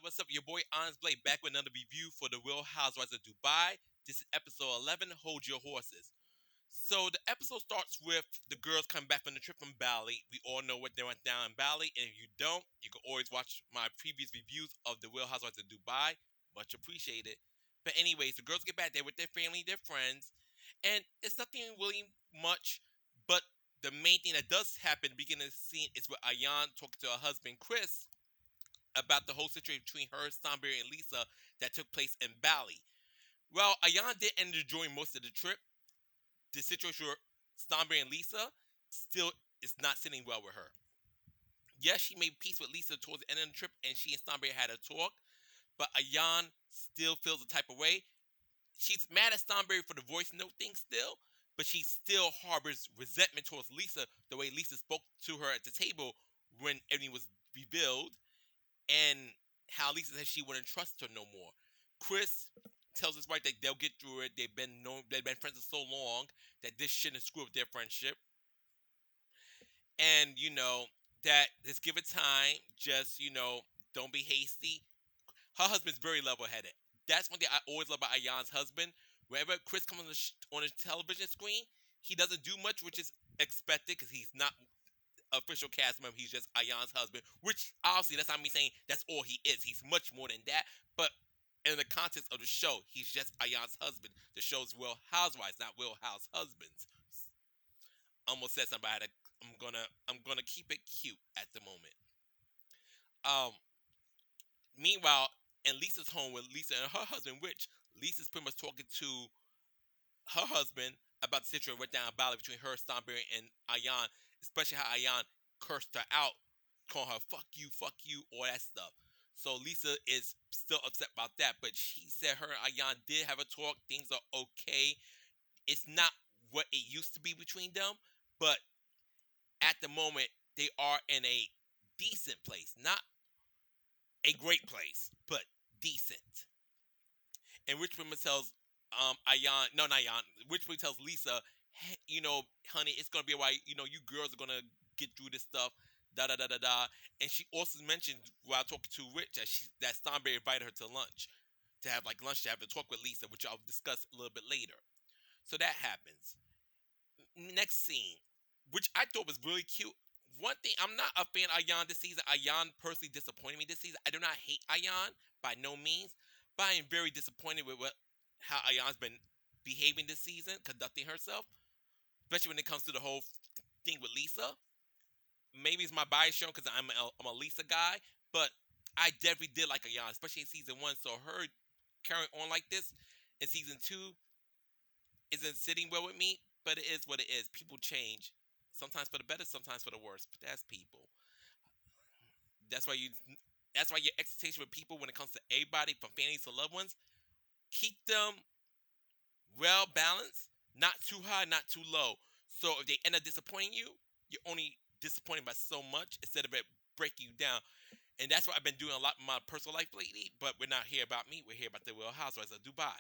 What's up? Your boy Honest Blade back with another review for the Real Housewives of Dubai. This is episode 11. Hold your horses. So the episode starts with the girls coming back from the trip from Bali. We all know what they went down in Bali, and if you don't, you can always watch my previous reviews of the Real Housewives of Dubai. Much appreciated. But anyways, the girls get back there with their family, their friends, and it's nothing really much. But the main thing that does happen at the beginning of the scene is with Ayan talking to her husband Chris about the whole situation between her, Stanberry, and Lisa that took place in Bali. Well, Ayan did end up enjoying most of the trip. The situation where Stanberry and Lisa still is not sitting well with her. Yes, she made peace with Lisa towards the end of the trip, and she and Stanberry had a talk, but Ayan still feels the type of way. She's mad at Stanberry for the voice note thing still, but she still harbors resentment towards Lisa, the way Lisa spoke to her at the table when everything was revealed, and how Lisa says she wouldn't trust her no more. Chris tells his wife that they'll get through it. They've been friends for so long that this shouldn't screw up their friendship. And that just give it time. Just don't be hasty. Her husband's very level-headed. That's one thing I always love about Ayan's husband. Whenever Chris comes on the television screen, he doesn't do much, which is expected because he's not official cast member. He's just Ayan's husband, which obviously that's not me saying that's all he is. He's much more than that. But in the context of the show, he's just Ayan's husband. The show's Real Housewives, not Real House Husbands. Almost said something. I'm gonna keep it cute at the moment. Um. Meanwhile, in Lisa's home with Lisa and her husband, which Lisa's pretty much talking to her husband about the situation that went down in Bali between her, Stanberry, and Ayan, especially how Ayan cursed her out, calling her fuck you, all that stuff. So Lisa is still upset about that, but she said her and Ayan did have a talk. Things are okay. It's not what it used to be between them, but at the moment they are in a decent place. Not a great place, but decent. And Rich pretty much tells Ayan, no, not Ayan. Rich pretty tells Lisa, hey, honey, it's gonna be alright. You girls are gonna get through this stuff. Da da da da da. And she also mentioned while talking to Rich that Stanberry invited her to lunch, to have like lunch, to have a talk with Lisa, which I'll discuss a little bit later. So that happens. Next scene, which I thought was really cute. One thing, I'm not a fan of Ayan this season. Ayan personally disappointed me this season. I do not hate Ayan by no means, but I am very disappointed with how Ayan's been behaving this season, conducting herself, especially when it comes to the whole thing with Lisa. Maybe it's my bias shown because I'm a Lisa guy, but I definitely did like Ayan, especially in season one. So her carrying on like this in season two isn't sitting well with me, but it is what it is. People change. Sometimes for the better, sometimes for the worse. But that's people. That's why you. That's why your expectation with people when it comes to everybody, from families to loved ones, keep them well balanced, not too high, not too low. So if they end up disappointing you, you're only disappointed by so much instead of it breaking you down. And that's what I've been doing a lot in my personal life lately. But we're not here about me. We're here about the Real Housewives of Dubai.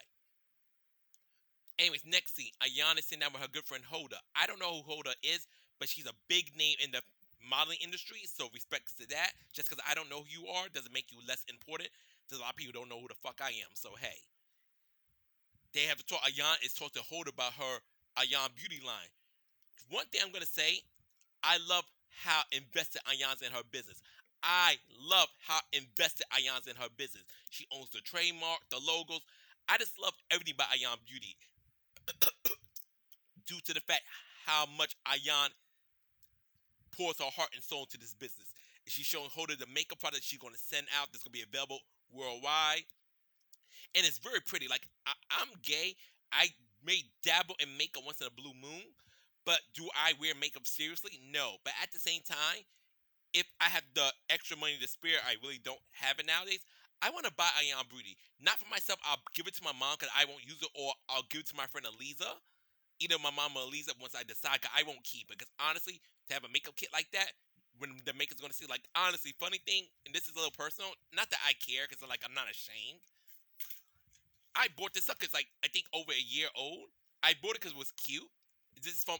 Anyways, next scene, Ayan is sitting down with her good friend Hoda. I don't know who Hoda is, but she's a big name in the modeling industry, so respects to that. Just because I don't know who you are doesn't make you less important. There's a lot of people who don't know who the fuck I am, so hey. They have to talk, Ayan is talking to Hoda about her Ayan beauty line. One thing I'm going to say, I love how invested Ayan's in her business. I love how invested Ayan's in her business. She owns the trademark, the logos. I just love everything about Ayan Beauty due to the fact how much Ayan pours her heart and soul into this business. And she's showing Hoda the makeup product she's going to send out that's going to be available worldwide. And it's very pretty. Like, I'm gay. I may dabble in makeup once in a blue moon. But do I wear makeup seriously? No. But at the same time, if I have the extra money to spare, I really don't have it nowadays. I want to buy Ayan Beauty. Not for myself. I'll give it to my mom because I won't use it, or I'll give it to my friend Eliza. Either my mom or Eliza once I decide, because I won't keep it. Because honestly, to have a makeup kit like that, when the makeup's going to see, like, honestly, funny thing, and this is a little personal, not that I care because I'm not ashamed. I bought this up because, like, I think over a year old. I bought it because it was cute. This is from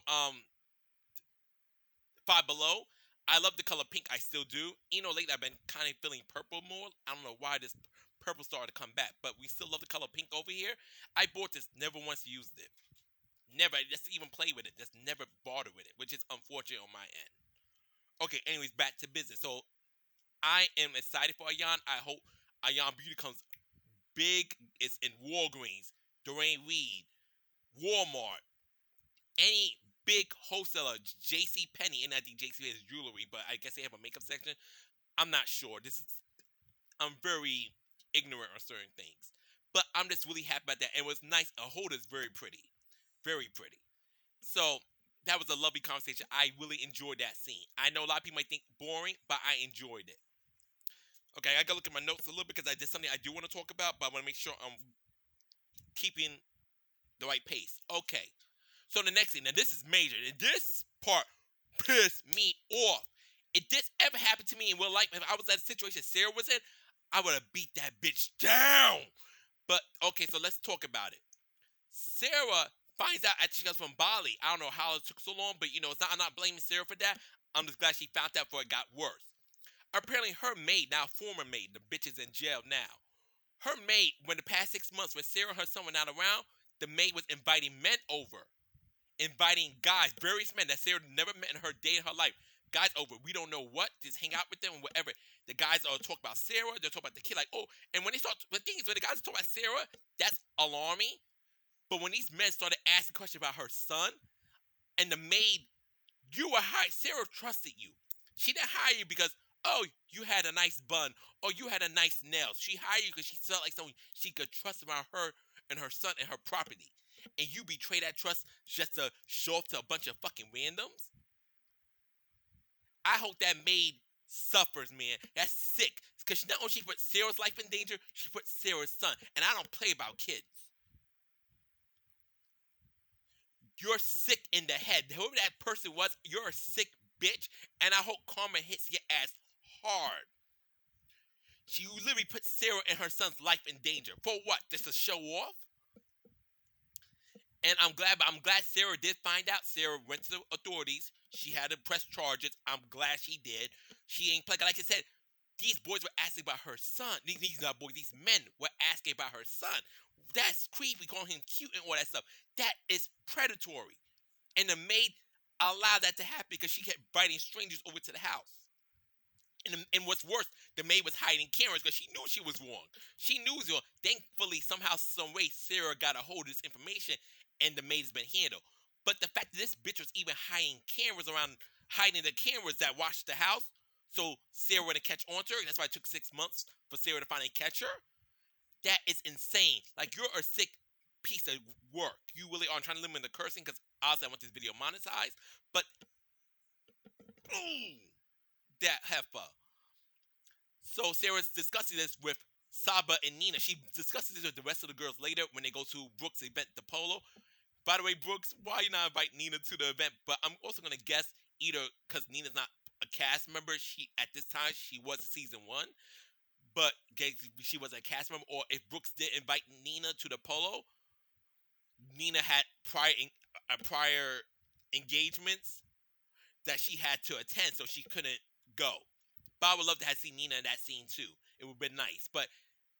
Five Below. I love the color pink. I still do. Lately I've been kind of feeling purple more. I don't know why this purple started to come back, but we still love the color pink over here. I bought this, never once used it. Never, just even play with it. Just never bothered with it, which is unfortunate on my end. Okay, anyways, back to business. So I am excited for Ayan. I hope Ayan Beauty comes big. It's in Walgreens, Dwayne Reed, Walmart, any big wholesaler, J.C. Penney, and I think J.C. is jewelry, but I guess they have a makeup section. I'm not sure. I'm very ignorant on certain things, but I'm just really happy about that. And it was nice. A holder is very pretty, very pretty. So that was a lovely conversation. I really enjoyed that scene. I know a lot of people might think boring, but I enjoyed it. Okay, I gotta look at my notes a little bit because I did something I do want to talk about, but I want to make sure I'm keeping the right pace. Okay, so the next thing, now this is major, and this part pissed me off. If this ever happened to me in real life, if I was at a situation Sarah was in, I would have beat that bitch down. But okay, so let's talk about it. Sarah finds out after she comes from Bali. I don't know how it took so long, but I'm not blaming Sarah for that. I'm just glad she found out before it got worse. Apparently, her maid, now former maid, the bitch is in jail now. Her maid, when the past 6 months, when Sarah and her son were not around, the maid was inviting men over, inviting guys, various men that Sarah never met in her day in her life. Guys over, we don't know what, just hang out with them and whatever. The guys are talking about Sarah, they're talking about the kid, like, oh, and when the thing is, when the guys talk about Sarah, that's alarming. But when these men started asking questions about her son, and the maid, you were hired, Sarah trusted you. She didn't hire you because, oh, you had a nice bun, or you had a nice nail. She hired you because she felt like someone she could trust around her and her son and her property. And you betray that trust just to show off to a bunch of fucking randoms? I hope that maid suffers, man. That's sick. Because not only she put Sarah's life in danger, she put Sarah's son. And I don't play about kids. You're sick in the head. Whoever that person was, you're a sick bitch. And I hope karma hits your ass hard. She literally put Sarah and her son's life in danger. For what? Just to show off? And I'm glad Sarah did find out. Sarah went to the authorities. She had to press charges. I'm glad she did. She ain't playing. Like I said, these boys were asking about her son. These boys, these men were asking about her son. That's creepy, calling him cute and all that stuff. That is predatory. And the maid allowed that to happen because she kept inviting strangers over to the house. And what's worse, the maid was hiding cameras because she knew she was wrong. She knew it was wrong. Thankfully, somehow, some way, Sarah got a hold of this information and the maid's been handled. But the fact that this bitch was even hiding the cameras that watched the house, so Sarah wouldn't catch on to her. That's why it took 6 months for Sarah to finally catch her. That is insane. Like, you're a sick piece of work. You really are. I'm trying to limit the cursing because obviously I want this video monetized. But, ooh, that heifer. So Sarah's discussing this with Saba and Nina. She discusses this with the rest of the girls later when they go to Brooks' event, the polo. By the way, Brooks, why you not invite Nina to the event? But I'm also going to guess either because Nina's not a cast member. At this time, she was in season 1. But she was a cast member. Or if Brooks did invite Nina to the polo, Nina had prior engagements that she had to attend, so she couldn't go. But I would love to have seen Nina in that scene too. It would have been nice. But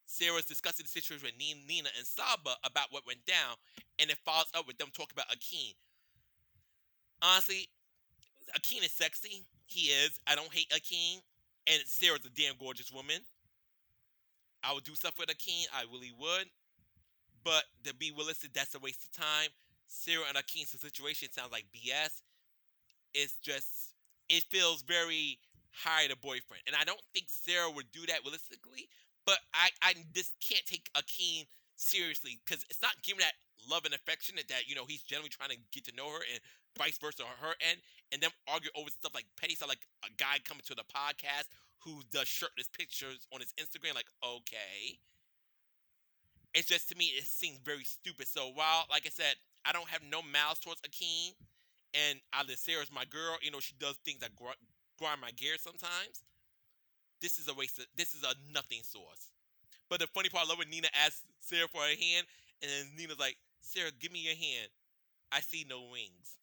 Sarah's discussing the situation with Nina and Saba about what went down, and it follows up with them talking about Akeem. Honestly, Akeem is sexy. He is. I don't hate Akeem. And Sarah's a damn gorgeous woman. I would do stuff with Akeem. I really would. But to be realistic, that's a waste of time. Sarah and Akeem's situation sounds like BS. It feels very hired a boyfriend. And I don't think Sarah would do that realistically. But I just can't take Akeem seriously because it's not giving that love and affection that he's generally trying to get to know her and vice versa on her end. And them argue over stuff like petty stuff, like a guy coming to the podcast who does shirtless pictures on his Instagram. Like, okay. It's just, to me, it seems very stupid. So while, like I said, I don't have no malice towards Akeem, and Sarah's my girl, she does things that grind my gears sometimes. This is a nothing source. But the funny part, I love when Nina asks Sarah for her hand, and then Nina's like, Sarah, give me your hand. I see no rings.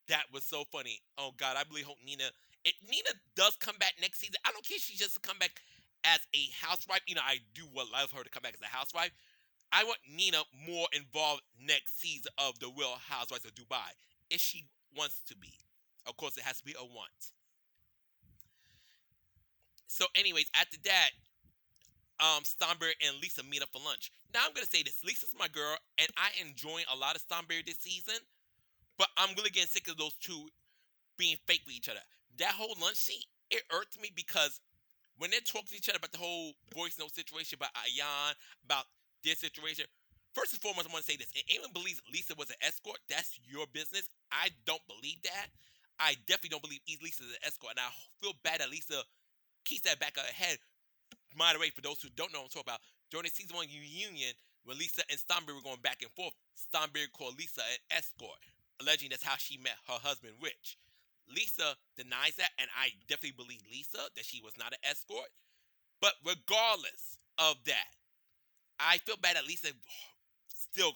That was so funny. Oh, God, I really hope Nina If Nina does come back next season, I don't care if she just come back as a housewife. I do love her to come back as a housewife. I want Nina more involved next season of the Real Housewives of Dubai, if she wants to be. Of course, it has to be a want. So, anyways, after that, Stomberg and Lisa meet up for lunch. Now, I'm gonna say this: Lisa's my girl, and I enjoying a lot of Stomberg this season. But I'm really getting sick of those two being fake with each other. That whole lunch scene, it irked me because when they talk to each other about the whole voice note situation, about Ayan, about their situation. First and foremost, I want to say this: if anyone believes Lisa was an escort, that's your business. I don't believe that. I definitely don't believe Lisa's an escort, and I feel bad that Lisa keeps that back of her head. By the way, for those who don't know what I'm talking about, during the season 1 reunion, when Lisa and Stomberg were going back and forth, Stomberg called Lisa an escort, alleging that's how she met her husband, Rich. Lisa denies that, and I definitely believe Lisa that she was not an escort. But regardless of that, I feel bad that Lisa still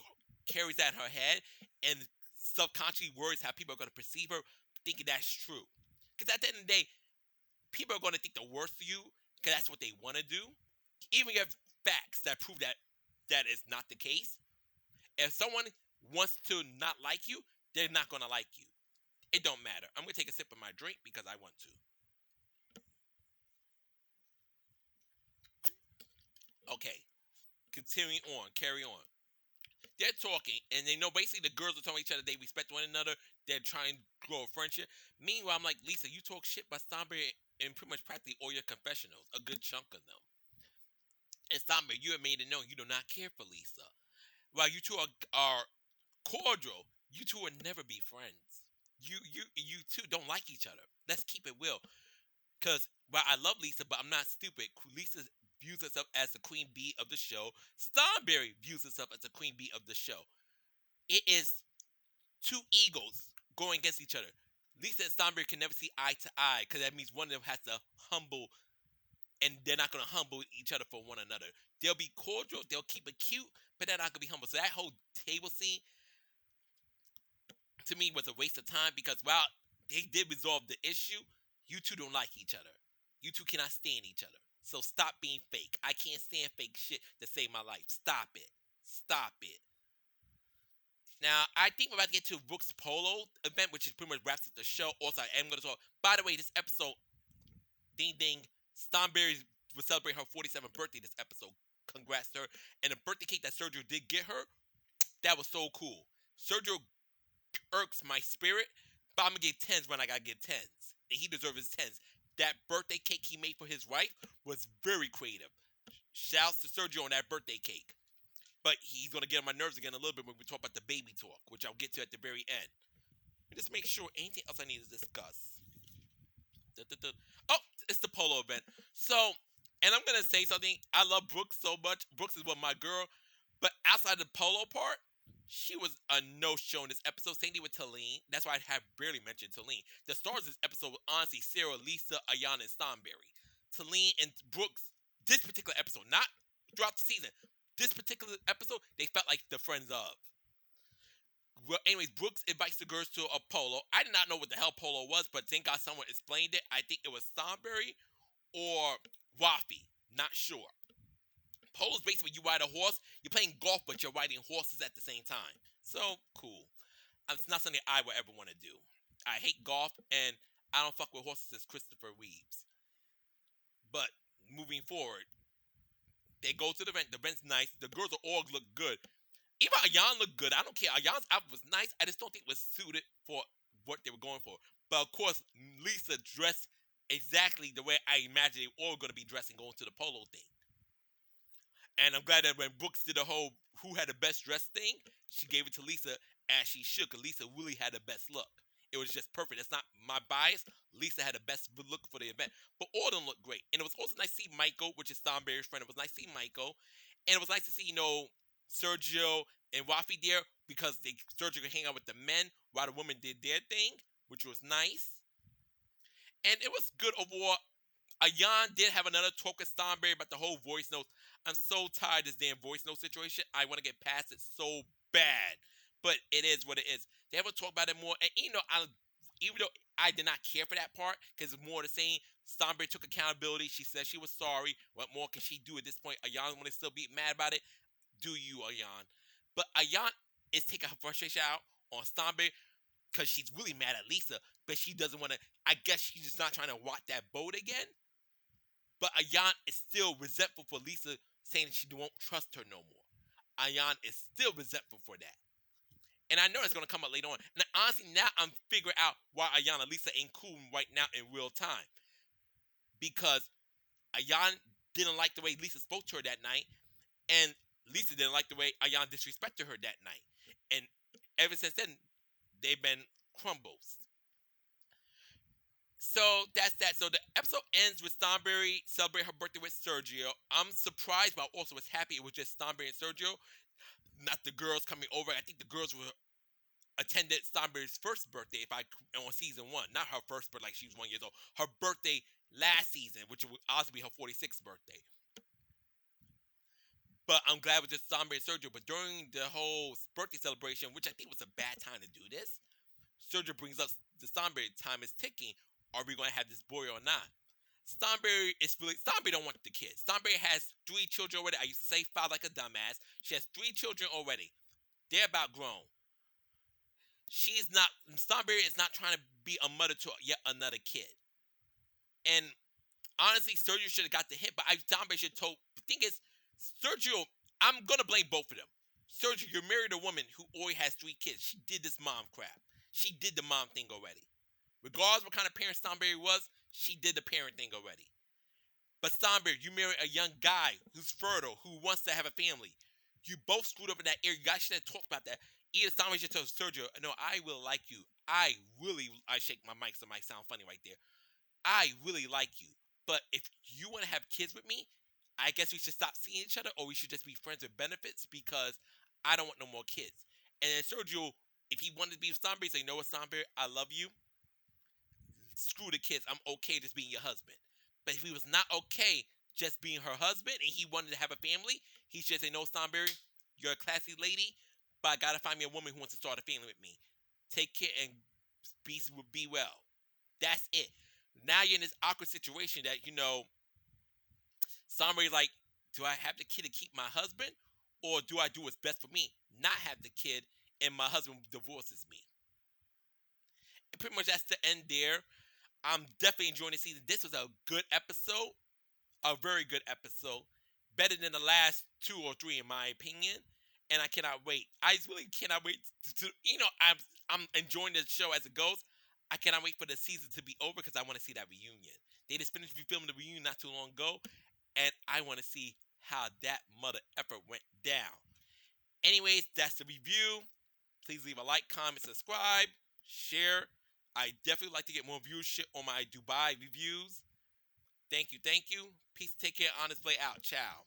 carries that in her head and subconsciously worries how people are going to perceive her, thinking that's true. Because at the end of the day, people are going to think the worst of you because that's what they want to do. Even if you have facts that prove that that is not the case, if someone wants to not like you, they're not going to like you. It don't matter. I'm going to take a sip of my drink because I want to. Okay, continuing on, carry on. They're talking, and they know basically the girls are telling each other they respect one another. They're trying to grow a friendship. Meanwhile, I'm like, Lisa, you talk shit about Stomberg in pretty much practically all your confessionals, a good chunk of them. And Stomberg, you have made it known you do not care for Lisa. While you two are cordial, you two will never be friends. You two don't like each other. Let's keep it real. Because while I love Lisa, but I'm not stupid. Lisa views herself as the queen bee of the show. Starberry views herself as the queen bee of the show. It is two egos going against each other. Lisa and Starberry can never see eye to eye because that means one of them has to humble, and they're not going to humble each other for one another. They'll be cordial, they'll keep it cute, but they're not going to be humble. So that whole table scene, to me, was a waste of time because while they did resolve the issue, you two don't like each other. You two cannot stand each other. So stop being fake. I can't stand fake shit to save my life. Stop it. Stop it. Now, I think we're about to get to Brooks' Polo event, which is pretty much wraps up the show. Also, I am going to talk. By the way, this episode, ding ding, Stomberry will celebrate her 47th birthday this episode. Congrats to her. And the birthday cake that Sergio did get her, that was so cool. Sergio irks my spirit, but I'm going to give tens when I got to give tens. And he deserves his tens. That birthday cake he made for his wife was very creative. Shouts to Sergio on that birthday cake. But he's going to get on my nerves again a little bit when we talk about the baby talk, which I'll get to at the very end. Just make sure anything else I need to discuss. Oh, it's the polo event. So, and I'm going to say something. I love Brooks so much. Brooks is one of my girl. But outside the polo part, she was a no-show in this episode. Same thing with Talene. That's why I have barely mentioned Talene. The stars of this episode were honestly Sarah, Lisa, Ayan, and Stomberry. Talene and Brooks, this particular episode, not throughout the season, this particular episode, they felt like the friends of. Well, anyways, Brooks invites the girls to a polo. I did not know what the hell polo was, but thank God someone explained it. I think it was Stomberry or Wafi. Not sure. Polo is basically you ride a horse. You're playing golf, but you're riding horses at the same time. So, cool. It's not something I would ever want to do. I hate golf, and I don't fuck with horses as Christopher Reeves. But, moving forward, they go to the event. The event's nice. The girls all look good. Even Ayan looked good. I don't care. Ayan's outfit was nice. I just don't think it was suited for what they were going for. But, of course, Lisa dressed exactly the way I imagined they were all going to be dressing going to the polo thing. And I'm glad that when Brooks did the whole who had the best dress thing, she gave it to Lisa as she should, because Lisa really had the best look. It was just perfect. That's not my bias. Lisa had the best look for the event. But all of them looked great. And it was also nice to see Michael, which is Stomberry's friend. It was nice to see Michael. And it was nice to see, Sergio and Wafi there, because Sergio could hang out with the men while the women did their thing, which was nice. And it was good overall. Ayan did have another talk with Stomberry about the whole voice notes. I'm so tired of this damn voice note situation. I want to get past it so bad. But it is what it is. They haven't talked about it more. And even though I did not care for that part because it's more the same. Starberry took accountability. She said she was sorry. What more can she do at this point? Ayan want to still be mad about it. Do you, Ayan? But Ayan is taking her frustration out on Starberry because she's really mad at Lisa, but she doesn't want to. I guess she's just not trying to rock that boat again. But Ayan is still resentful for Lisa saying she won't trust her no more. Ayan is still resentful for that. And I know it's going to come up later on. And honestly, now I'm figuring out why Ayan and Lisa ain't cool right now in real time. Because Ayan didn't like the way Lisa spoke to her that night. And Lisa didn't like the way Ayan disrespected her that night. And ever since then, they've been crumbles. So that's that. So the episode ends with Starberry celebrating her birthday with Sergio. I'm surprised, but also was happy it was just Starberry and Sergio, not the girls coming over. I think the girls were attended Starberry's first birthday, if I on season 1, not her first, but like she was 1 year old. Her birthday last season, which would also be her 46th birthday. But I'm glad with just Starberry and Sergio. But during the whole birthday celebration, which I think was a bad time to do this, Sergio brings up the Starberry time is ticking. Are we going to have this boy or not? Starberry don't want the kids. Starberry has 3 children already. I used to say 5 like a dumbass. She has 3 children already. They're about grown. Starberry is not trying to be a mother to yet another kid. And honestly, Sergio should have got the hint, but Starberry should have told. The thing is, Sergio, I'm going to blame both of them. Sergio, you're married a woman who already has 3 kids. She did this mom crap. She did the mom thing already. Regardless what kind of parent Starberry was, she did the parent thing already. But Starberry, you married a young guy who's fertile, who wants to have a family. You both screwed up in that area. You guys should have talked about that. Either Starberry should tell Sergio, no, I will like you. I shake my mic so it might sound funny right there. I really like you. But if you want to have kids with me, I guess we should stop seeing each other, or we should just be friends with benefits because I don't want no more kids. And then Sergio, if he wanted to be with Starberry, say, you know what, Starberry, I love you. Screw the kids. I'm okay just being your husband. But if he was not okay just being her husband and he wanted to have a family, he should say, no, Starberry, you're a classy lady, but I gotta find me a woman who wants to start a family with me. Take care and be well. That's it. Now you're in this awkward situation that, Starberry's like, do I have the kid to keep my husband? Or do I do what's best for me, not have the kid, and my husband divorces me? And pretty much that's the end there. I'm definitely enjoying the season. This was a good episode. A very good episode. Better than the last 2 or 3 in my opinion. And I cannot wait. I really cannot wait to I'm enjoying the show as it goes. I cannot wait for the season to be over because I want to see that reunion. They just finished filming the reunion not too long ago. And I want to see how that mother effort went down. Anyways, that's the review. Please leave a like, comment, subscribe, share. I definitely like to get more viewership on my Dubai reviews. Thank you. Peace, take care, honest play out. Ciao.